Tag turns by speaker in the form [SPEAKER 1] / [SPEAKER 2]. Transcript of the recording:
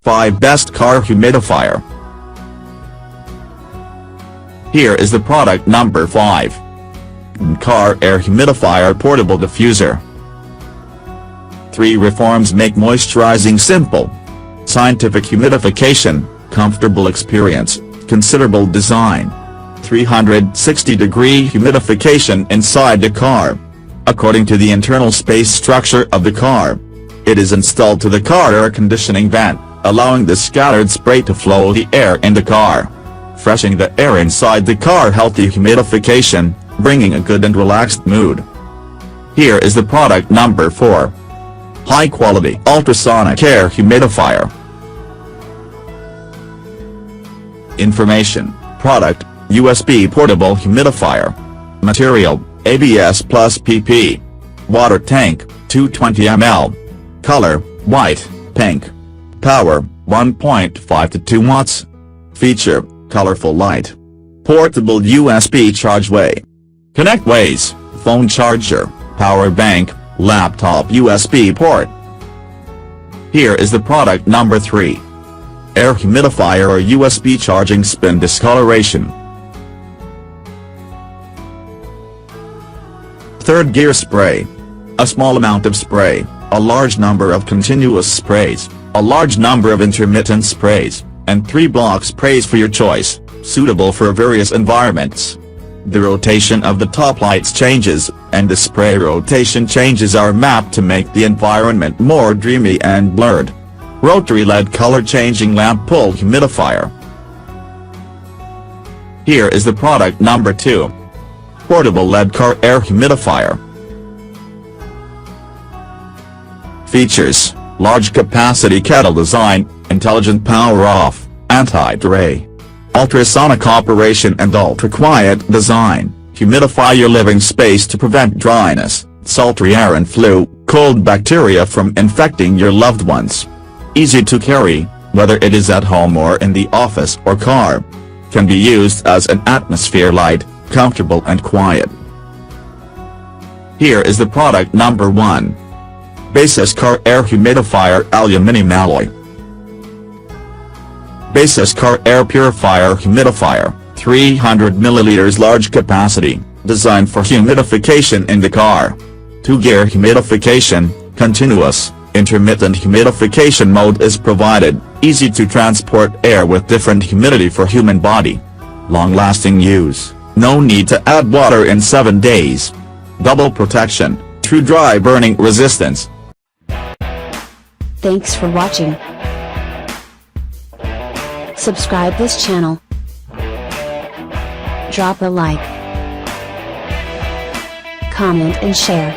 [SPEAKER 1] 5 Best Car Humidifier. Here is the product number 5. Car Air Humidifier Portable Diffuser. 3 reforms make moisturizing simple. Scientific humidification, comfortable experience, considerable design. 360-degree humidification inside the car. According to the internal space structure of the car, it is installed to the car air conditioning vent, allowing the scattered spray to flow the air in the car, freshening the air inside the car. Healthy humidification, bringing a good and relaxed mood. Here is the product number 4. High-quality Ultrasonic Air Humidifier. Information: Product: USB Portable Humidifier. Material: ABS plus PP. Water tank: 220 ml. Color: white, pink. Power: 1.5 to 2 watts. Feature: colorful light. Portable USB charge way. Connect ways: phone charger, power bank, laptop USB port. Here is the product number 3. Air Humidifier or USB Charging Spin Discoloration. Third gear spray. A small amount of spray, a large number of continuous sprays, a large number of intermittent sprays, and 3 block sprays for your choice, suitable for various environments. The rotation of the top lights changes, and the spray rotation changes are mapped to make the environment more dreamy and blurred. Rotary LED color changing lamp pull humidifier. Here is the product number 2. Portable LED car air humidifier. Features: large capacity kettle design, intelligent power off, anti-dray, ultrasonic operation and ultra-quiet design. Humidify your living space to prevent dryness, sultry air and flu, cold bacteria from infecting your loved ones. Easy to carry, whether it is at home or in the office or car. Can be used as an atmosphere light, comfortable and quiet. Here is the product number 1. Baseus Car Air Humidifier Aluminium Alloy. Baseus Car Air Purifier Humidifier, 300 ml large capacity, designed for humidification in the car. 2-gear humidification, continuous, intermittent humidification mode is provided, easy to transport air with different humidity for human body. Long-lasting use, no need to add water in 7 days. Double protection, true dry burning resistance.
[SPEAKER 2] Thanks for watching. Subscribe this channel. Drop a like, comment and share.